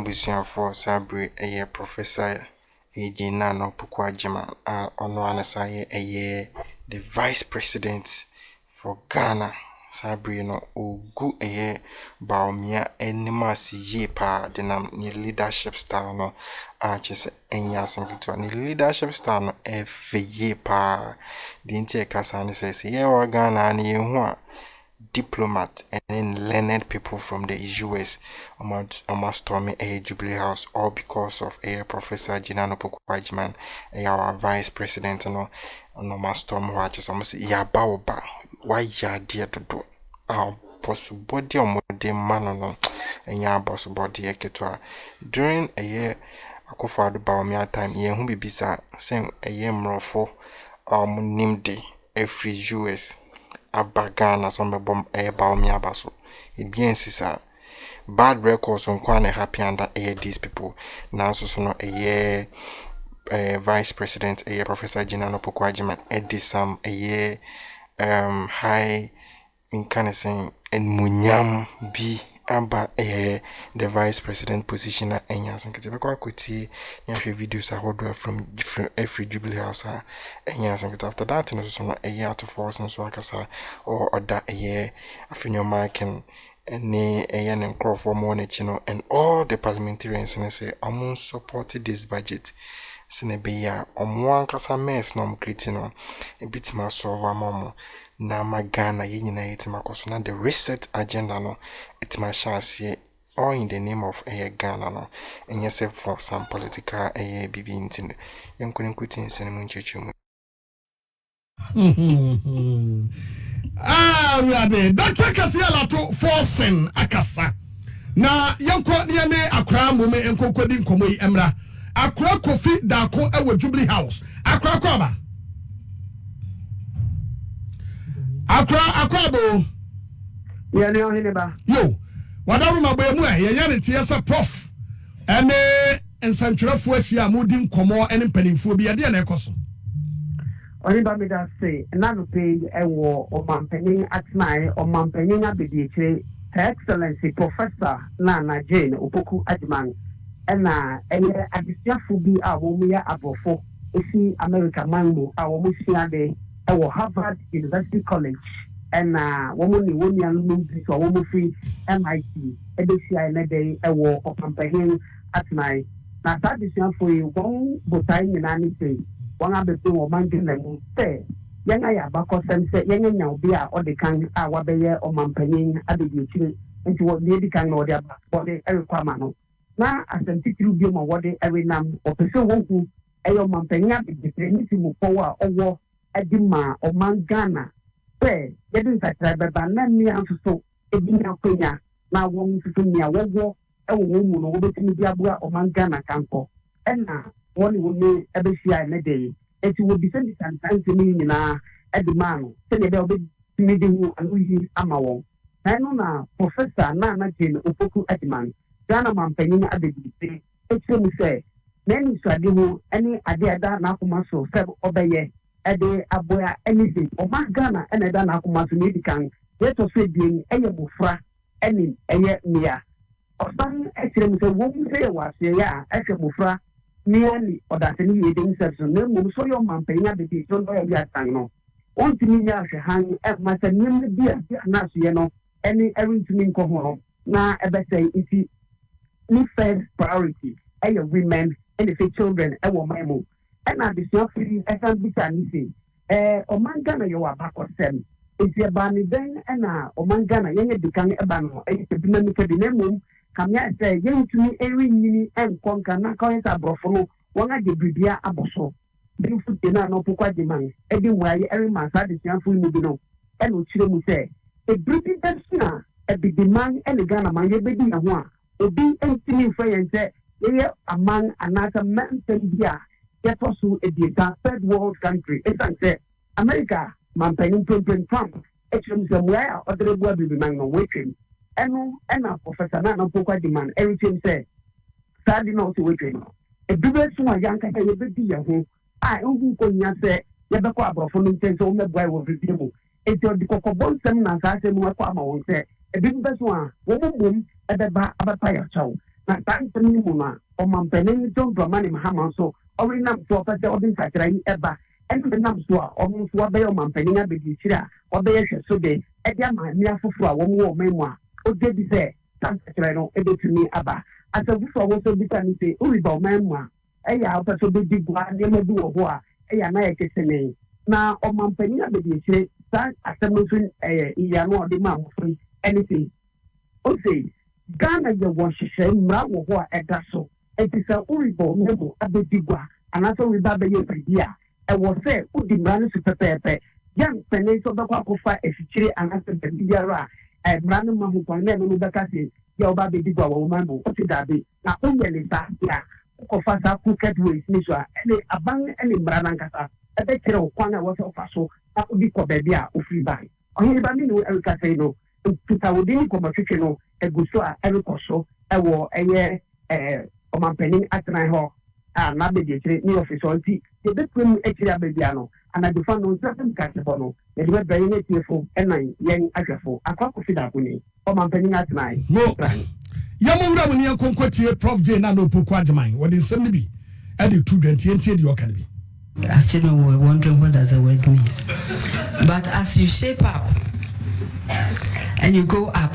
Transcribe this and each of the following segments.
abusian for Sabri a professor Naana Opoku ono anasaye the vice president for Ghana. Sabri no ogu Bawumia enimasi ye pa denam ni leadership style no chese enya sankitu ni leadership style no ye pa dinti ekasa ni say ye wa Ghana ni yehu diplomat and learned people from the US almost storming a Jubilee House, all because of a Professor Naana Opoku our vice president no must storm watches almost ya baoba why ya dear to do our possible body or man no and ya boss body eketwa during a year akofado Bawumia time ye hu bibisa saying a year mrofo nimde every US Abagana some bomb Bawumia baso. It bien sisa bad records on quite happy under these people. Now so no a year vice president a year Professor Naana Opoku Eddie Sam a year high in kind of saying and munyam be aba the vice president position at Enyas and Katibako Kuti videos I hold from every Jubilee House Enyas and after that and also a year to Forson so Akasa or that a year Afenyo Markin and a year and Prof for more and all the parliamentarians and say I'm supported this budget. Senebeya one kasa mess no creating a bit more solve momo. Na magana yina itimakoso na the reset agenda no itima chance all in the name of Ghana no and yes for some political bibi intend yankuni kuti nsene munchechu rade Dr. Kesi alato Forson akasa na yanko ne Akroma mume enkokodi nkomo yi emra Akroma kofi dako ewo Jubilee House Akroma kwaba Akroma ya ne ohine ba yo wadaru mabamu ya ne tiesa prof ene ensantwerefo ahia mudi nkomo ene mpanimfo bi ade na ekoso oni ba me da say na no page ewo omampanyin atnai omampanyin abediekire excellency professor Naana Opoku ena eye adisiafo bi a wo mu ya abrofo esi America manmo a wo mu hia de ewo Harvard University College ena wo mu ni woni anu bi so wo mu free MIT ebesia na dey ewo omampanyin atnai na adisiafo yi won botai nyina ni say won abeto wo mangena mu say yanga ya bakosem say yanga nya obi a odekan a wabeye omampanyin abediekire nti wo dey kan na ode aba ode erekwama no na asantitiru bi ma wode erenam opese wonku eyo mampanya bidipre niti mu powa owo edima omangana pe yedin satra beba na mi anso ebinya kwenya na wo mfufu mi awowo ewo wo mu no wo betimi bi abua omangana kanko ena woni woni ebehia na dey eti wo bi sendi santanse ni nyina edima no se ne be obetimi de hu anu yi ama wo na professor Naana Opoku Ghana mampanyin abedite etwemu se nani swade ho ene ade ada na akoma so se obeye ede aboya anything o ma Ghana ene da na akoma so ne dikan yeto so bien eye bofra ene eye mia osan ekyerem se wo mu se wa se ya ehwe bofra mia ni odase ni yedin se so na mu so yo mampanyin abedite so no ya tan no ontimi ya hwe han e ma se nim bia na so ye no ene erintimi nko ho na ebese iti ni first priority your women and the children memo and na this your free SMBC ni say omangana yo abakosem enti eba ni den na omangana yenye dikan eba no bi na mi kebi na mum kamya say yentumi eri nyini enkonka na ka yesa brofo no wonga de bibia aboso bi fu de na no pokwa de man edi waye eri masa de sianfo ni bi no e no chire mu say e bribi desna e bi de man e Ghana man ye bedi na ho a obi entimi fayente ye among another man bia ye tosu edieta third world country it's America man penin Trump echum somewhere other boy be man no waiting eno ena professor Naana Opoku man everything say sad no to waiting e bibe so yanka ye bedi ye ho a ehun ko nya say ye be ko abrofo no nten so me boy wo bidi mu eti odi kokobon sem na sa sem wa ko ama won say e bibe so a wo mum ebeba abata ya chawo na tanto ni mu na o mampeni John Dramani Mahama so ori nam so pese odin sakra yi eba ene nam so a omo so obe o mampeni na bedi chira obe ye hweso de e dia ma ni afoforo a wo wo memu a o de bi se tanto sakra no e betumi aba asabu so wo so bi tani se ori ba o memu a e ya o pese be digwa de ma du wo ho a e ya na ye kesene na o mampeni na bedi chire sa asemofin iya no de ma mo free anything o say Ghana ye washishɛ mra wo ho a ɛda so etisa uribo memo abedigwa anaso riba be ye pedia e wo se udi mra no pepepe yan pene so be kwa kofa efichire anaso bedia mra no ma ho kwa na no beka se ye oba bedigwa wo mambo o ti dabe na onyele sa ya kofa sa crooked ways ni so a ene aban ene mra na nkasa e be kire wo kwa na wo so fa so na udi ko bebi a ofri bai onye ba mi no erika say no tuta wodini ko matwetwe no eguso a erikoso ewo eye omanpenin atran ho na be de kire ni office onti de betwem ekire abebia no ana de fa no nsem kasebo no de be bɛyɛ ne tiefo enan yen ahwefo akwa fida kuni omanpenin atran yamowura mu ne konkotie Prof J na no Opoku agyeman wode nsem ne bi e de 220 de oka ne bi. As children were wondering what does the word mean, but as you shape up and you go up,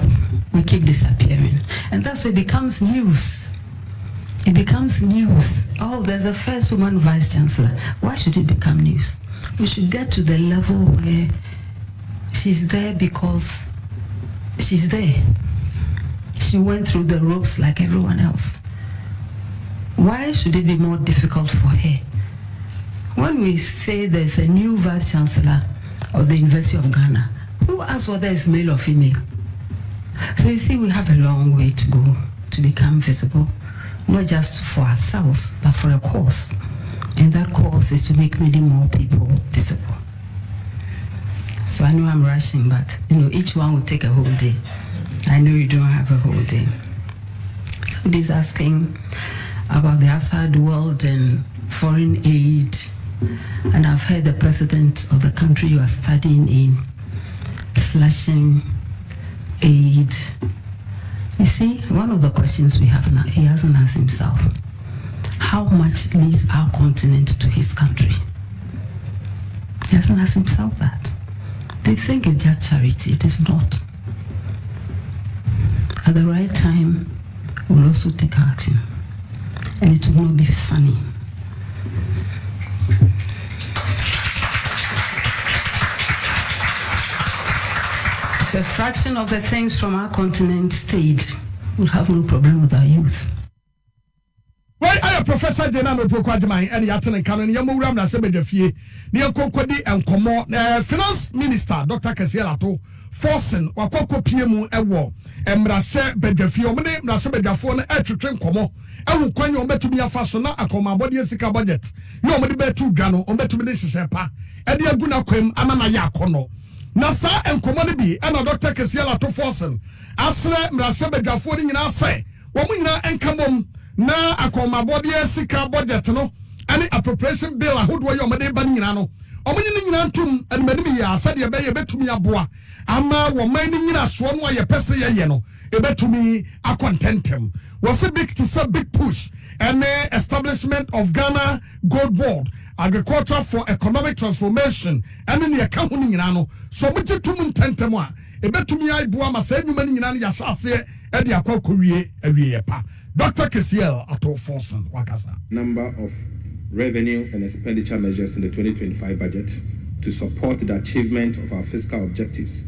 we keep disappearing. And that's why it becomes news. It becomes news. Oh, there's a first woman vice chancellor. Why should it become news? We should get to the level where she's there because she's there. She went through the ropes like everyone else. Why should it be more difficult for her? When we say there's a new vice chancellor of the University of Ghana, who asks whether it's male or female? So you see, we have a long way to go to become visible, not just for ourselves, but for a cause. And that cause is to make many more people visible. So I know I'm rushing, but each one will take a whole day. I know you don't have a whole day. Somebody's asking about the outside world and foreign aid. And I've heard the president of the country you are studying in slashing aid. You see, one of the questions we have now, he hasn't asked himself. How much leaves our continent to his country? He hasn't asked himself that. They think it's just charity. It is not. At the right time, we'll also take action. And it will not be funny. If a fraction of the things from our continent stayed, we'll have no problem with our youth. Why are Professor Jenano Opoku agyeman and Yaten Canon Yamuram Nasebedefie, near Kokodi and Komo, Finance Minister Dr. Kesi Forson, Wakoko PMU Ewo, and Brase Bedefio, Mene Nasebedafone, Train Komo, Ewu Kwanyo Betumia Fasona, Akroma Body Sika budget. You may be two Gano, on Betumis Shepa, Edia Guna Quem, Amana Yakono. Nasa and Komonibi, and Dr. Kesi Forson, Asre Brasebedafone in our say, Womina and Kamom. Na Akroma body sika budget no any appropriation bill a hood way omade ba nyina no omunyi nyina ntum enmanimi ya sade be ye betumi aboa ama wo man nyina so no ye pese ye no e betumi akontentem was a big to say big push and establishment of Ghana Gold Board agriculture for economic transformation and in the account nyina no so muche tum ntentem a e betumi aiboa ma sa nyuma nyina no ya hyase e de akwakowie awie pa. Dr. Kesi ato Forson wakasa. Number of revenue and expenditure measures in the 2025 budget to support the achievement of our fiscal objectives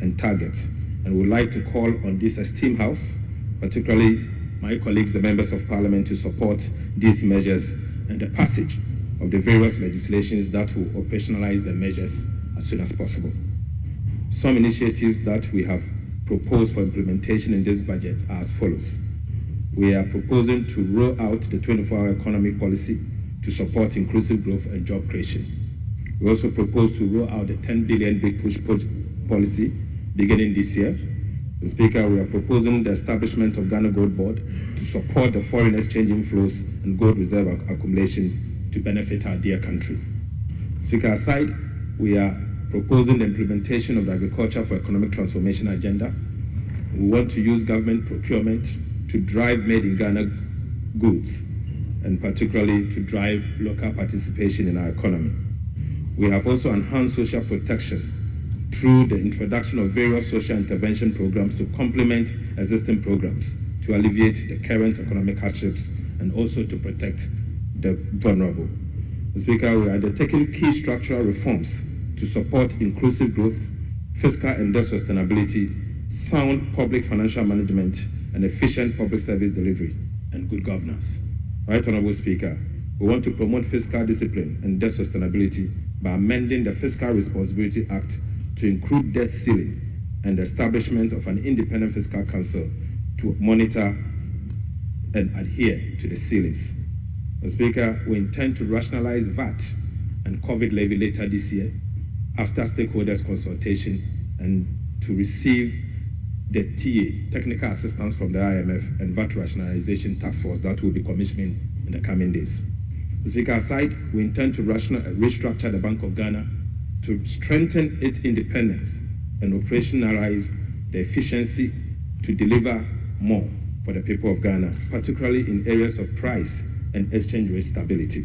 and targets. And we'd like to call on this esteemed House, particularly my colleagues, the members of Parliament, to support these measures and the passage of the various legislations that will operationalize the measures as soon as possible. Some initiatives that we have proposed for implementation in this budget are as follows. We are proposing to roll out the 24-hour economic policy to support inclusive growth and job creation. We also propose to roll out the 10 billion big push policy beginning this year. Mr. Speaker, we are proposing the establishment of Ghana Gold Board to support the foreign exchange inflows and gold reserve accumulation to benefit our dear country. Speaker, aside, we are proposing the implementation of the Agriculture for Economic Transformation agenda. We want to use government procurement to to drive made in Ghana goods, and particularly to drive local participation in our economy. We have also enhanced social protections through the introduction of various social intervention programs to complement existing programs to alleviate the current economic hardships and also to protect the vulnerable. Mr. Speaker, we are undertaking key structural reforms to support inclusive growth, fiscal and debt sustainability, sound public financial management, and efficient public service delivery and good governance. Right, Honorable Speaker, we want to promote fiscal discipline and debt sustainability by amending the Fiscal Responsibility Act to include debt ceiling and the establishment of an independent fiscal council to monitor and adhere to the ceilings. Mr. Speaker, we intend to rationalize VAT and COVID levy later this year after stakeholders consultation and to receive the TA, technical assistance from the IMF and VAT rationalization task force that will be commissioning in the coming days. Mr. Speaker, aside, we intend to restructure the Bank of Ghana to strengthen its independence and operationalize the efficiency to deliver more for the people of Ghana, particularly in areas of price and exchange rate stability.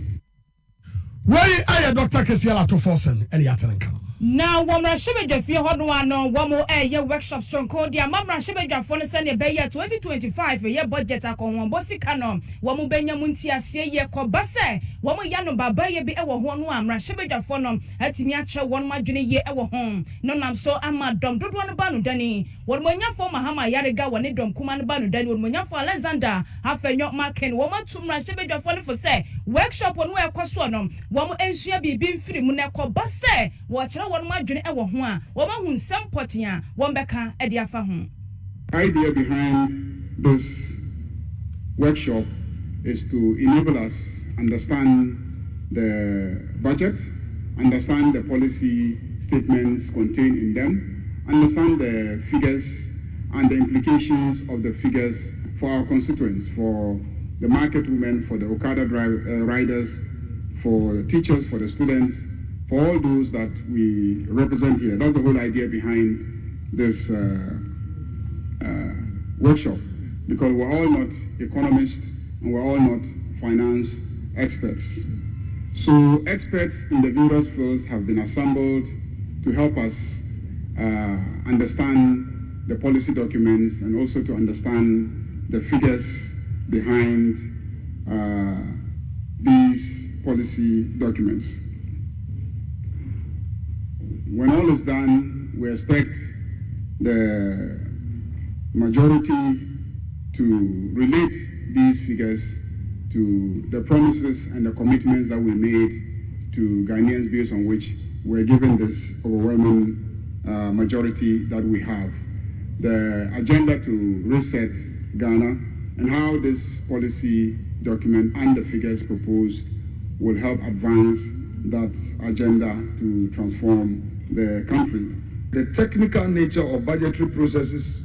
Why are Dr. Kesi to Forson and Yatanka? Now, Wamra Shibeja Fia Hodwano, Wamo Air workshop strong code, ya Mamra Shibeja for the Sunday Bay 2025, a year budget akon Wambosi Canon, Wamu Benya Muntia, say ye Kobase, Wamu Yano Babaya be our one Wamra Shibeja Fonum, Atimiacha, one Majuni ye our home. None am so ama dom, don't want banu Danny. What Monya for Mahama Yariga, one dom Kuman Banu Danny, Monya for Alexander, Afenyo Marken, Wama Tumra Shibeja for say, workshop one way Koswanum, Wamu Enshia be being free Munako Basse, watch one majuni ewo ho a wo ma hu nsem potia wo beka e dia fa ho. Idea behind this workshop is to enable us understand the budget, understand the policy statements contained in them, understand the figures and the implications of the figures for our constituents, for the market women, for the Okada riders, for the teachers, for the students, for all those that we represent here. That's the whole idea behind this workshop, because we're all not economists and we're all not finance experts. So experts in the various fields have been assembled to help us understand the policy documents and also to understand the figures behind these policy documents. When all is done, we expect the majority to relate these figures to the promises and the commitments that we made to Ghanaians based on which we're given this overwhelming majority that we have. The agenda to reset Ghana and how this policy document and the figures proposed will help advance that agenda to transform the country. The technical nature of budgetary processes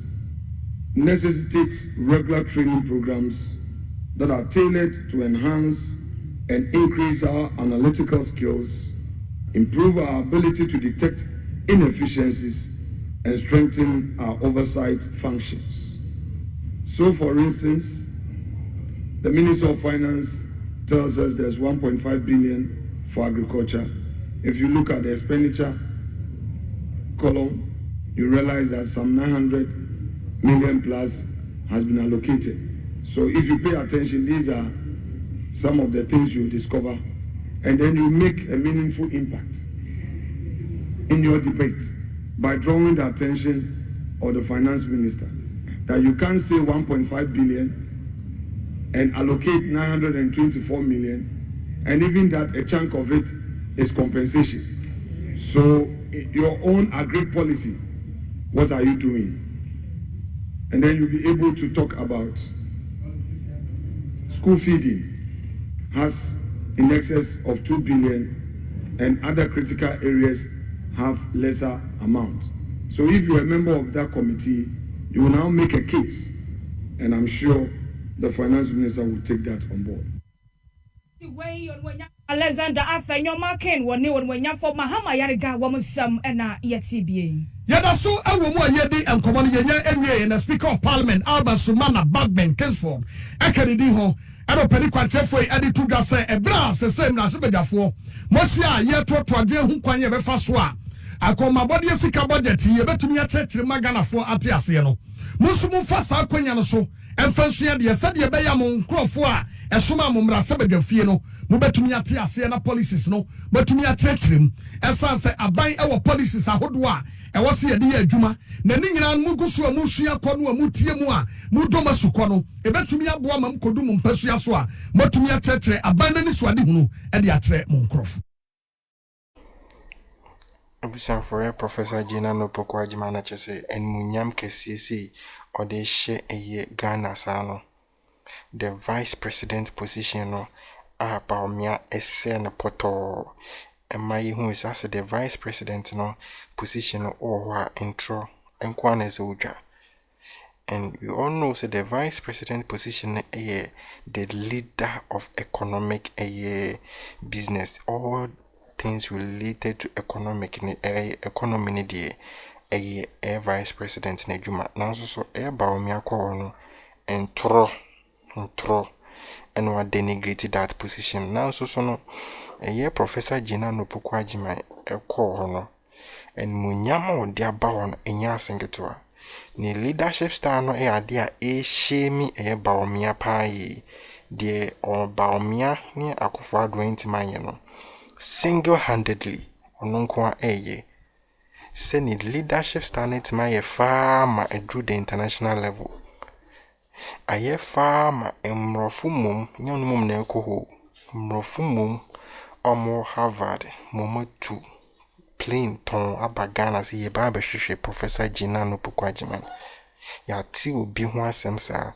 necessitates regular training programs that are tailored to enhance and increase our analytical skills, improve our ability to detect inefficiencies, and strengthen our oversight functions. So, for instance, the Minister of Finance tells us there's 1.5 billion for agriculture. If you look at the expenditure column, you realize that some 900 million plus has been allocated. So if you pay attention, these are some of the things you discover, and then you make a meaningful impact in your debate by drawing the attention of the finance minister that you can't say 1.5 billion and allocate 924 million, and even that a chunk of it is compensation. So your own agri policy, what are you doing? And then you'll be able to talk about school feeding has in excess of 2 billion and other critical areas have lesser amount. So if you're a member of that committee, you will now make a case, and I'm sure the finance minister will take that on board. Alexander Afenyo Marken woni won wanya for Mahama Yariga wamusam ena yetibie. Yadaso awomu ayedi enkomoni yenya enwe na Speaker of Parliament Albert Sumana Bagman Kingsford ekanidi ho ero pedi kwachefo edi tudwa se ebra sesem na sebedafo mosi a yeto twadwe hu kwanye befa so a akoma body sika budget ye betumi akyekire maganafo ate ase no musu mu fa sa kwanya no so emfanso ya de sade ye beya mo nkrofo a esoma momra sebedafie no mu betumi ate ase na policies no betumi akyekire esanse aban ewo policies ahodo a ewose ye de adwuma na ni nyina mu gusu amusua kɔ no amutie mu a mu doma sukɔ no ebetumi aboa mam kodu mu mpasua so a motumi akyekire aban na ni so ade hunu e de akyere mo nkrofo. For Professor Gina no Opoku Ajimana chese and Munyam Kesi or they share a year Ghana sano. The vice president position no Bawumia ese poto. And my who is as the vice president no position or intro and Quiṛns uja. And you all know so the vice president position a the leader of economic business all things related to economy a vice president na juma now so Bawumia ko no entro and what denigrated that position now so no Professor Gina no Opoku Ajimana ko no and munyama o dia ba won enya asengeto ni leadership style no ade a shame Bawumia pa yi de o Bawumia ni akufo adwenti manye no single-handedly ononko say ni leadership standard my farmer drew the international level aye farmer emrofu mum nyonum na ekoho mrofu mum omo Harvard momo 2 plain ton abagana si ye ba behwehwe Professor Gina no Opoku Ajimana ya ti obi ho asem sa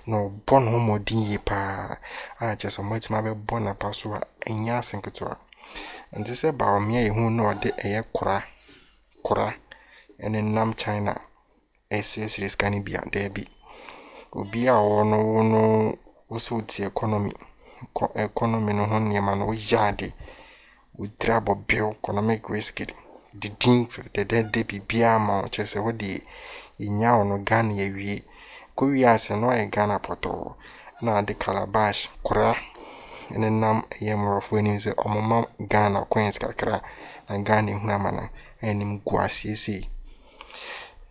no bon ho modin ye pa a jeso motima be bon apaso a enya asenketo and this is Bawumia who know the air Kura and in Nam China SS is can be at there be Ubia or no also the economy no honey man we jade with trouble bill economic risk the thing the dead de be biama chese what the inya no Ghana we Korea se no e Ghana poto na the calabash Kura and then nam yemrof when you say omama Ghana Quiṛns kakra na Ghana hunamana enim guasiesi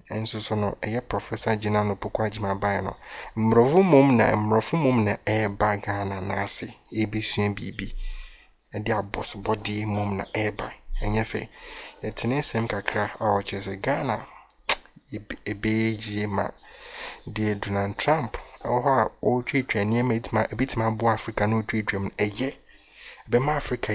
and so no Professor Gina no Opoku Ajimana ba no mrofu mum na ba Ghana na ase ebesua bibi e dia boss body mum na ba enyefe etene sem kakra a chese Ghana ebeji ma de Donald Trump o twetwa niam ebitima bo Africa no twetwam be ma Africa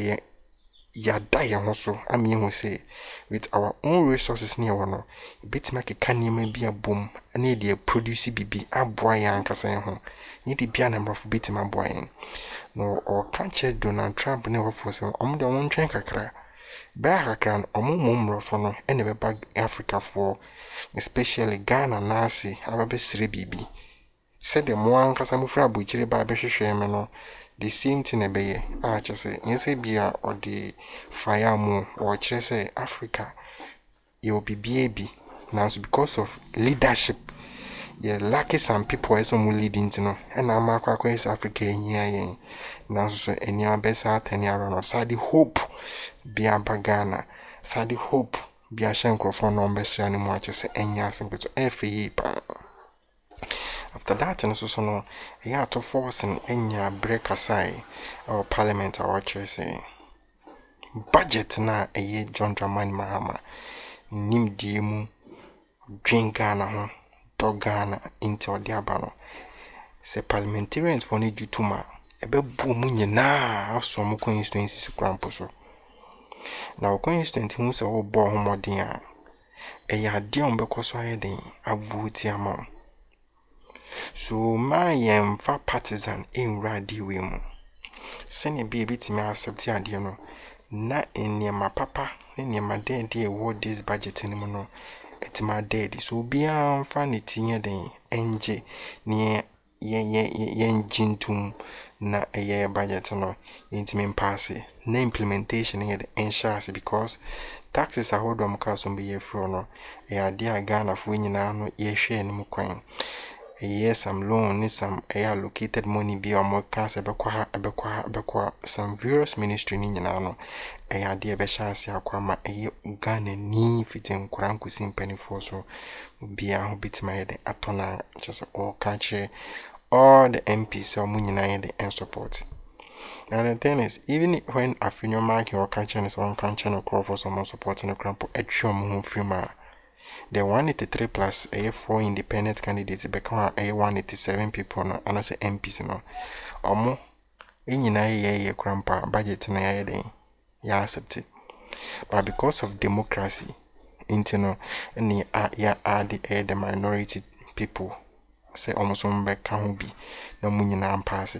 ya die ho so ami hu say with our own resources near one ebitima keka niam bia bom na de produce bibi aboa ya ankasa ho ni de bia na mrofo bitima aboa yen no o kanche Donald Trump ne wo for say de won twen kakra ba kakra omo mrofo no ene be bag Africa for especially Ghana na ase ababe sire bibi said the one Casamufra Buchiri by Beshemeno, the same thing a bay, Chese, Yesabia or the fire moon or Chese Africa, you'll be baby. Now, because of leadership, you're lucky some people are some leading to know, and I'm a Africa here. Now, so any best out and you're Sadi hope be a bagana, Sadi hope be a shankro for no best anymore, just any answer to FE. After that, and so no, to Forson enya break aside our parliament or say budget na John Dramani Mahama nim diemu drink Ghana ho dog Ghana into diabano se parliamentarians for need jutuma ebe bu mu nyina aso mu constituency krampo so na constituency hu se wo bo homodin a ade on bekoso ayeden avuti ama. So my fa partisan in radi we mu sene be bit me accept ade no na eniema papa eniema den dey what this budget ni mu no etima dead so bia fa ne tinye den enje ne yen jintum na budget no intimi pass na implementation here the ensures because taxes are hold on cars on be free no dear Ghana for nyina no ye hwe ni mukwan some loan ni some allocated money be or more cash ebekwa some various ministry ni nyina no dear be chance akwama Ghana ni fitin kuran kusin penifo so bia ho bitima here the atona just all country all the MPs or munyina and support. Now the thing is, even when Afenyo marking or catching is on catching or call for someone supporting a cramp at your moon free the 183 plus A4 independent candidates become a 187 people no and as MPs no or more in ye crampa budget na day ya accept but because of democracy internal and the minority people say almost on back can be no money na pass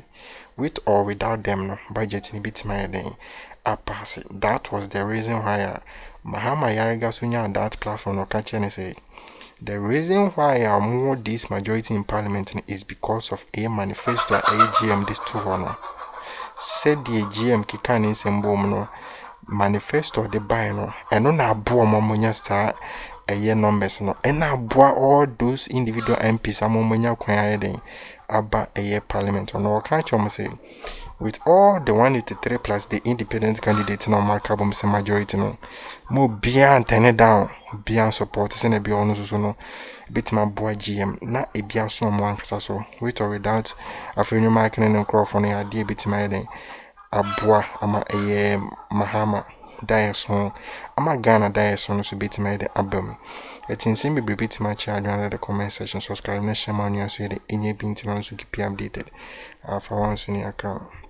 with or without them no budget ni bit my day pass that was the reason why Mahama Yariga sunya that platform no catch and say the reason why I more this majority in parliament is because of a manifesto AGM this two no said the AGM kikan in sembom no manifesto the buy no eno na abo momonya star numbers no and all those individual MPs amomonya kwan ayeden aba parliament no catch say with all the 183 plus the independent candidates no markable say majority no mo bia turn down bia support say na bia ono so no bitima boa GM na ebia so mo ankasa so with or without Afenyo marking and microphone ya de bitima ayeden aboa ama Mahama Dyson, ama Ghana Dyson so bit my the album. It's in same be bit my child under the comment section. Subscribe na share my news so the any binti so keep you updated. For once in Akroma.